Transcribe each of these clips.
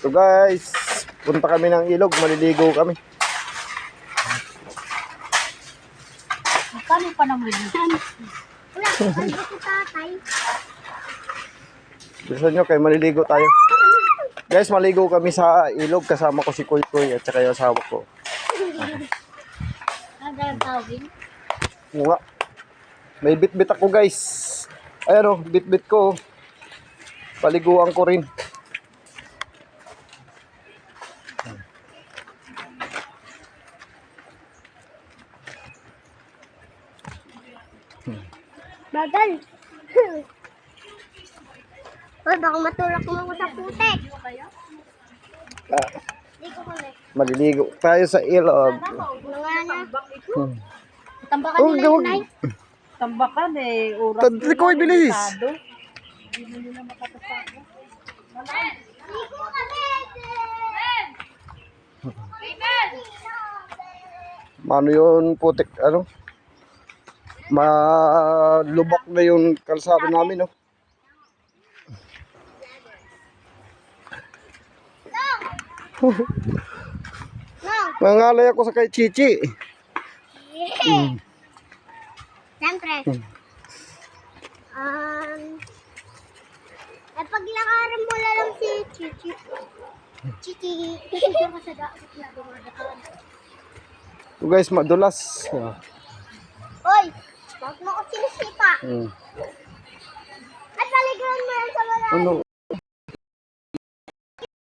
So guys, punta kami ng ilog, maliligo kami. Kami pa naman yan. Wala, hindi ko tatay. Gusto nyo kayo maliligo tayo. Guys, maligo kami sa ilog. Kasama ko si Kuy Kuy at saka yung asawa ko. Ano yung tawin? Nga. May bit-bit ako guys. Ayan o, bit-bit ko. Paliguan ko rin. Bagal. Hoy, baka matulak mo ako sa putek. Ah, Hindi ko kami. maliligo tayo sa ilog. Mga na. Tambakan Oh, nila gawag. yun, Nay. Tambakan eh. Oras Tadli ko, bilis. Hindi ko kami. Mano yun, putik, ano? Malubak na yung kalsada namin, no? No. Mangalay ako sa kay Chichi. Siyempre. Paglakaran mo na lang si Chichi. Chichi. Chichi ko sa dapat na dumadaan. So guys, madulas. Hoy! Huwag mo ko sinisipa. Hmm. At paligaran mo yan sa wala. Ano?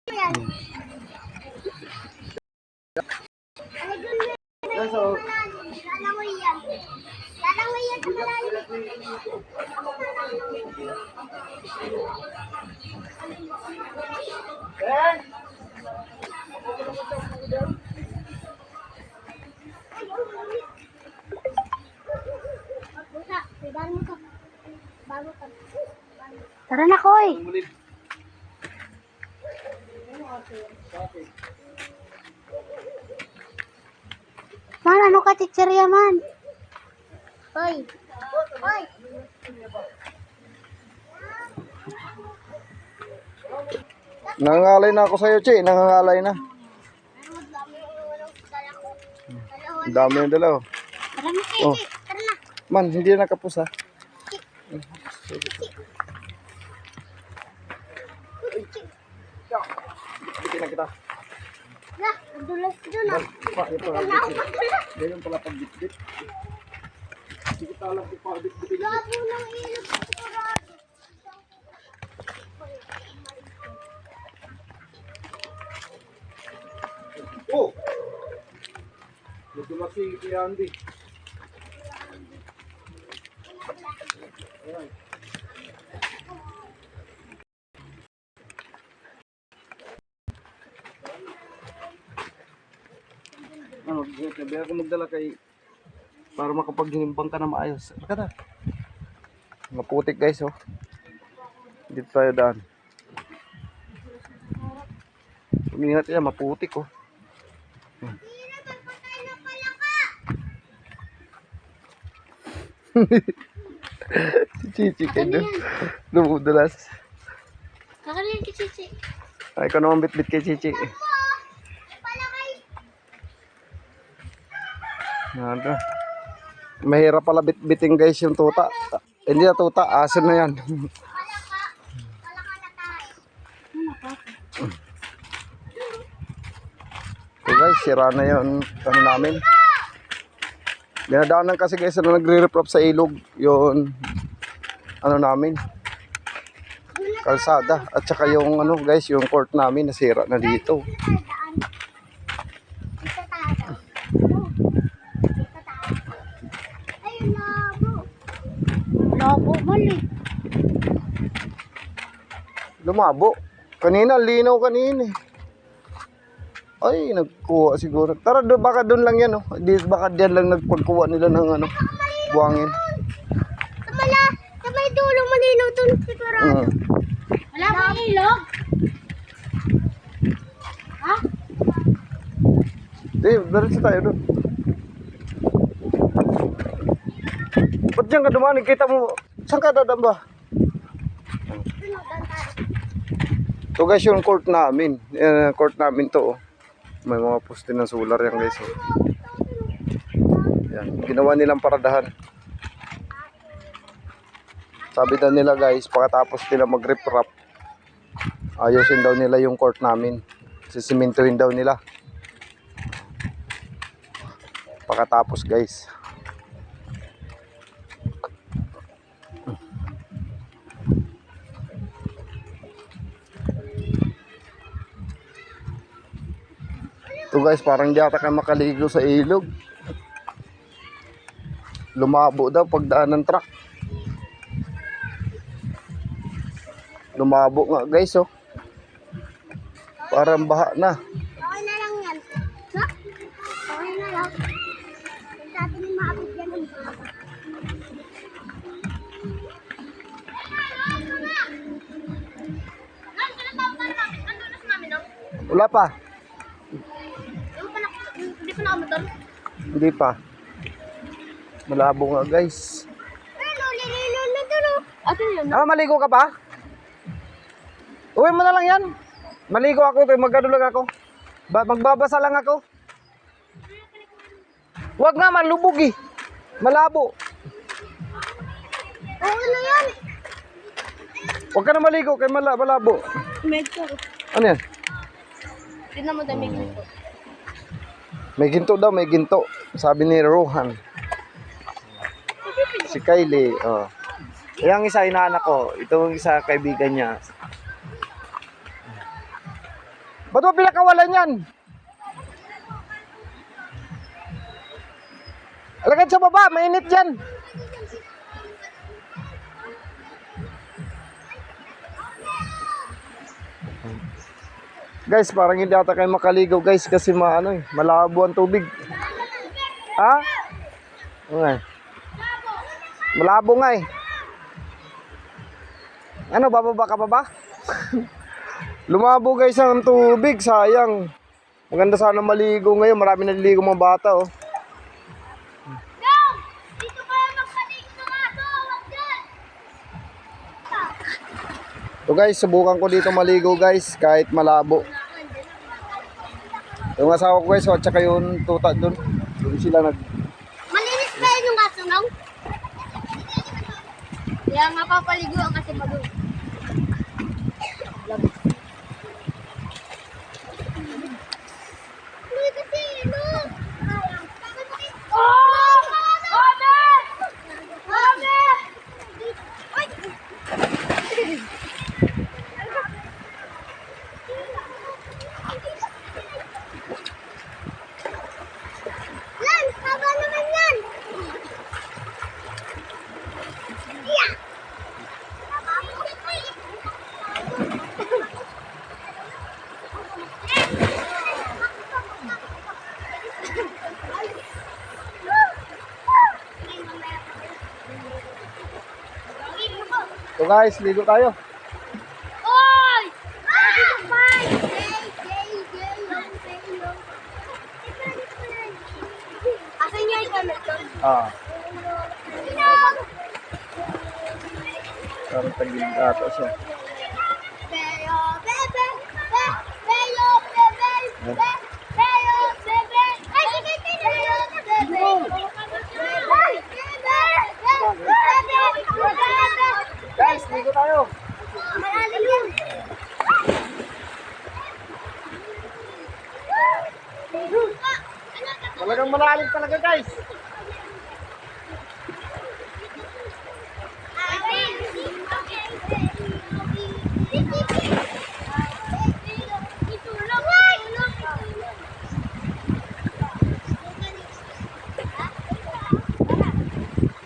Yan. Paligaran mo yan Yes, sa oh. malalim. Lalangoy yan. Lalangoy yan sa malalim. Busa, pidan mo to. Bago ka. Tara na, Koy. Man, ano ka, chichirya man? Hoy! Hoy! Nangangalay na ako sa'yo, Chi. Nangangalay na. Pero dami yung walang dala ko. Dalawa. Ang dami yung dalaw. Tara na, Oh. Chichi. Tara na. Man, hindi na nakapos, ha? Bitin na kita. La, nadulas dun ah. Ito Wala akong pagdala. Ganyan pala pag-bit-bit. Hindi ko talang pag-bit-bit. Labo ng ilog sa sigurado. Oh! Ito na si Kuya Andy. Ayan. Ano, sabi ako magdala kay para makapaghinimpang ka na maayos. Baka na. Maputik guys, oh. Dito tayo daan. Umingat yan, maputik, oh. Chichi ka doon. Lumudulas. Kakalin ki Chichi. Ay, ikaw naman bit-bit kay Chichi. Palakay. Nada. Mahirap pala bit-biting guys yung tuta. Hindi na tuta, aso na yan. Palaka. Palaka na tayo. So guys, sira na yun ano namin. Dinadaanan kasi guys na nagre-reprop sa ilog yun ano namin kalsada at saka yung ano guys yung court namin nasira na dito. Daan. Dito tayo. Dito tayo. Ayun labo. Labo man eh. Lumabo. Kanina linaw kanina. Ay, nagkuha siguro. Tara, baka doon lang yan, oh. Baka diyan lang nagpagkuha nila ng ano, buhangin. Sa may dulong malinaw to sigurado. Wala bang ilog? Ha? Diretso tayo doon. Ba't dyan ka dumanig? Kita mo, saan ka dadaan ba? Doon, doon tayo. Ito guys yung court namin. Court namin to. Oh. May mga poste ng solar yan guys. Oh. Yan. Ginawa nilang paradahan. Sabi daw nila guys, pagkatapos nila mag-riprap, ayusin daw nila yung court namin. Sisimintuhin daw nila. Pagkatapos guys. Ito guys, parang di ata kayo makaligo sa ilog. Lumabo daw pagdaan ng truck. Lumabo nga guys oh. Parang baha na. Okay na lang yan. Ha? Okay na lang. Sa atin yung maabot yan ng baha. Wala pa. Hindi pa nakamotor? Hindi pa. Malabo nga guys. Ato yun. Ah, maligo ka pa? Uwi mo na lang yan. Maligo ako, magano lang ako. Magbabasa lang ako. Huwag nga, malubog eh. Malabo. Okay na yan. Huwag ka na maligo, kay malabo. Medyo. Ano yan? Tignan mo dahil may ganito. May ginto daw, may ginto. Sabi ni Rohan. Si Kylie, oh. Yung isa inaanak ko, itong isa kaibigan niya. Ba't mo pinakawalan yan? Alagad sa baba, mainit dyan. Guys, parang hindi ata kayo makaligaw guys kasi malabo ang tubig. Ha? Okay. Malabo nga eh. Ano, bababa ka pa ba? Lumabo guys ang tubig, sayang. Maganda sana maligo ngayon, marami naliligo mga bata oh. Dito kayo magpalig sa maso. Huwag dyan. So guys, subukan ko dito maligo guys, kahit malabo. Yung asawa ko guys, at saka yung tuta doon. Doon sila Malinis pa yun yung aso, no? Kaya nga papaliguan kasi mag- Uy, kasi, look! Oh! Ate! Ate! Ay! Lan, haba naman yan! Yeah! So guys, ligo tayo. Oy! Asan niya yung gamit doon? Ah, parang tagilid ata siya. Guys, ligo tayo. Malalim yan. Talagang malalim talaga guys.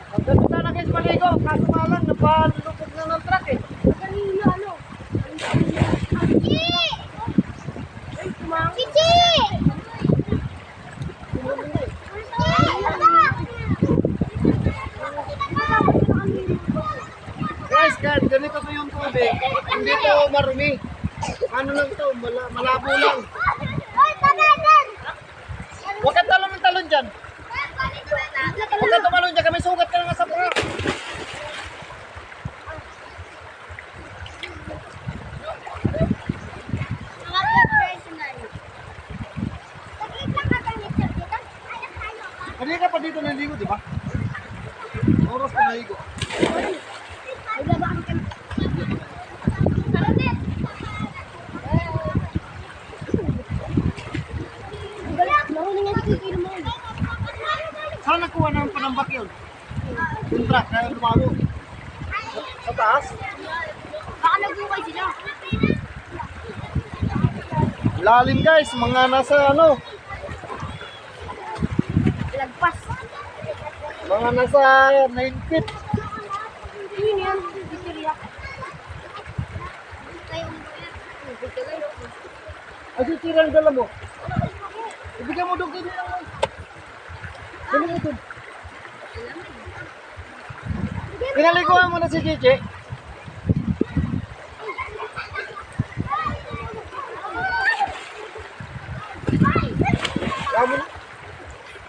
Ang ganda na guys maligo, kaso nga lang, napalubog na ng truck eh. Cici! Guys, kahit ganito to yung tubig, hindi to marumi. Ano lang to, malabo lang. Oy, tabanan! Huwag ka talon ng talon dyan. Huwag ka tumalon dyan, kami sugat ka na nga sa pura. di ba? Oras ka naigo. Saan nakuha ng panambak yun? Yung truck, kaya lumago. Sa taas? Baka nagbuhay sila. Lalim guys, mga nasa ano? Lagpas. Mga nasa 9 feet. Yun yan. Victoria. Ay, si Tira ang dala mo. Ibigay mo doon kayo lang. Dali mo doon. Pinaliguan mo na si Chichi. Kamo na.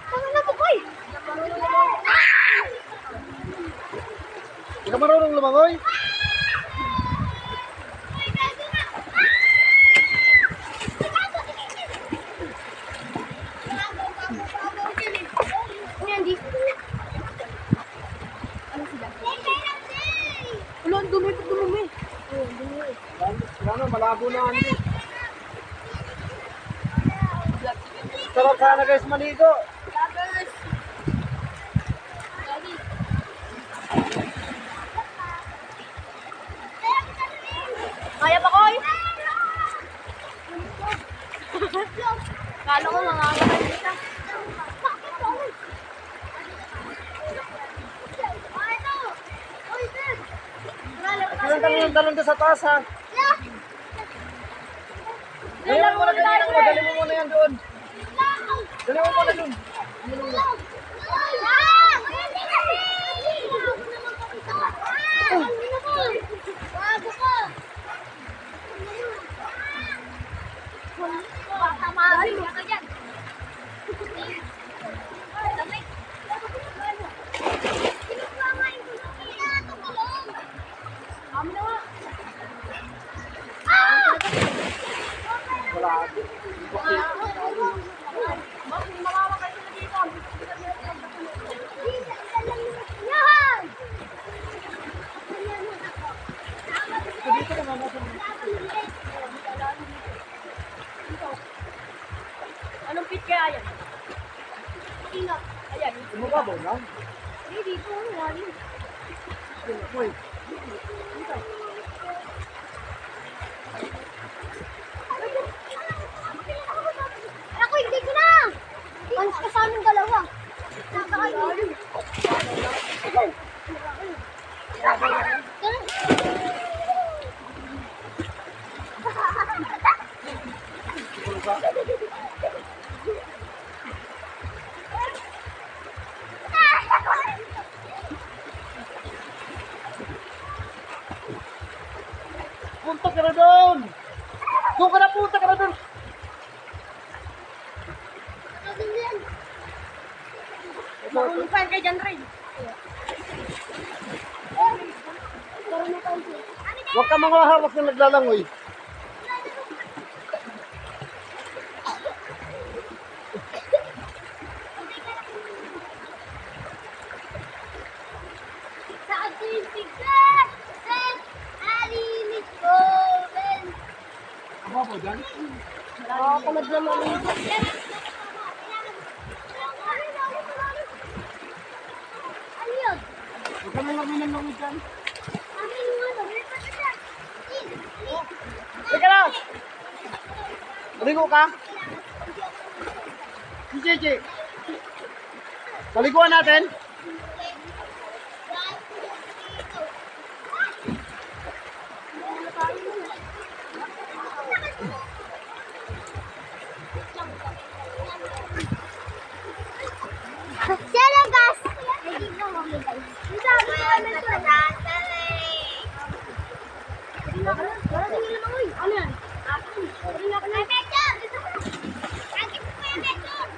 Tama na po, Koy. Hindi ka marunong lumangoy. Yan, di. Ano sila? Ulo, ang dumi, pag dumumi. Ano, malabo na ano. Sarap sana guys maligo. Kaya pa, Koy? Kala ko mangangalan kita. Ang talon ka sa taas ha. Dali mo muna kanina mo, dali mo muna yan doon. Dali mo muna doon. Anong pit kaya yan? Ingat. Ayan. Umugabaw na. Hindi, dito. Wali. Uy. Ako, hindi ko na! Ang kasaming dalawa. Nasa kayo. Punta ka na doon! Doon ka na, punta ka na doon! Makulipan kay John Ray. Huwag ka mga hawak na naglalangoy. Sa ating biglas! Alimit ko! Ako po dyan? Tamad naman. Ano yun? Huwag ka na lang ng dyan. Amin yung ano, may patatas. Teka lang! Maligo ka? Si Chichi. Paliguan natin. Siya gas! Hindi ko mamigay. Sabi ko namin ito. Darating nila mga uy. Ano yan? Darating nga ka na. Medyon! Agit ko kaya Medyon!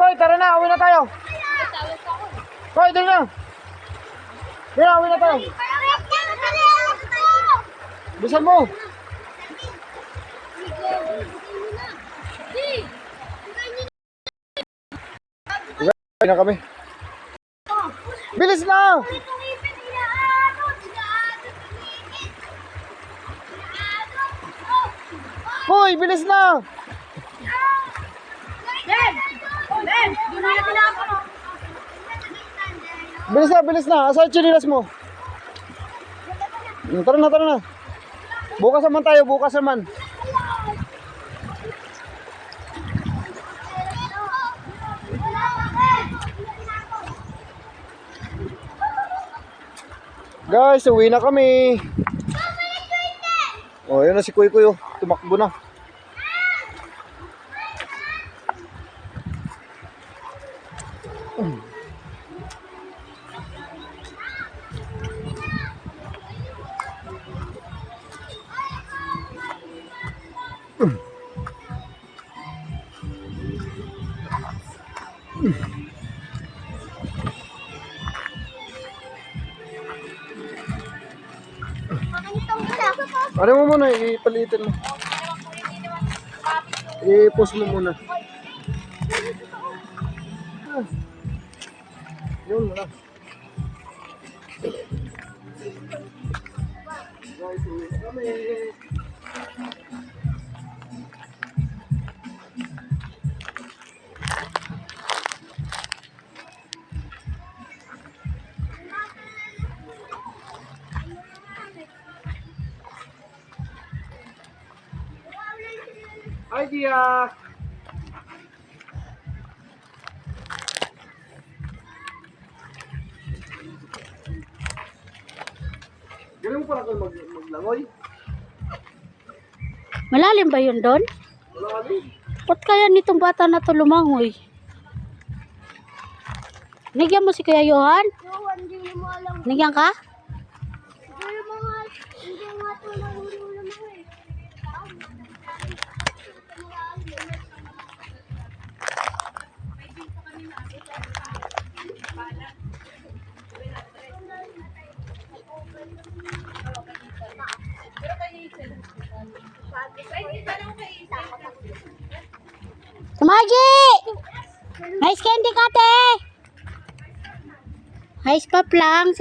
Koy, tara na, uwi na tayo. Koy, dali na. Dali na, uwi na tayo. Bisan mo. Uwi na kami. Bilis na! Koy, bilis na! Bilis na. Asa yung chinilas mo? Tara na. Bukas naman tayo, bukas naman. Guys, uwi na kami. Oh, yun na si Kuy Kuy, oh. Tumakbo na. Ano mo muna, ipalitin mo. I-post mo muna. Yun muna. Guys, uwi na kami. Hi, Dia! Ganun pa na kayo maglangoy? Malalim ba yun doon? Malalim. Ba't kaya nitong bata na to lumangoy? Nigyan mo si Kuya Johan? Hindi mo alam. Nigyan ka? Hindi nga ito nahulula mo eh. Tumagi! Ice candy ka, te! Ice pop lang.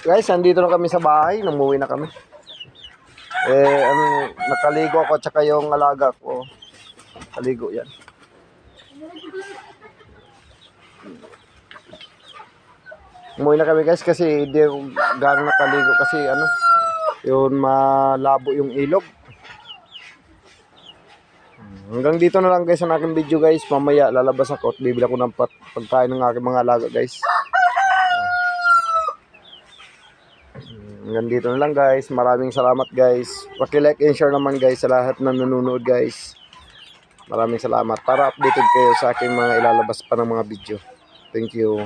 Guys, andito na kami sa bahay. Namuwi na kami. Nakaligo ako tsaka yung alaga ko. Kaligo yan. Umuwi na kami guys kasi hindi ako gano'ng nakaligo kasi yun malabo yung ilog. Hanggang dito na lang guys ang aking video guys. Mamaya lalabas ako at bibili ako ng pagkain ng aking mga alaga guys. Hanggang dito na lang guys. Maraming salamat guys. Paki-like and share naman guys sa lahat na nanonood guys. Maraming salamat para updated kayo sa aking mga ilalabas pa ng mga video. Thank you.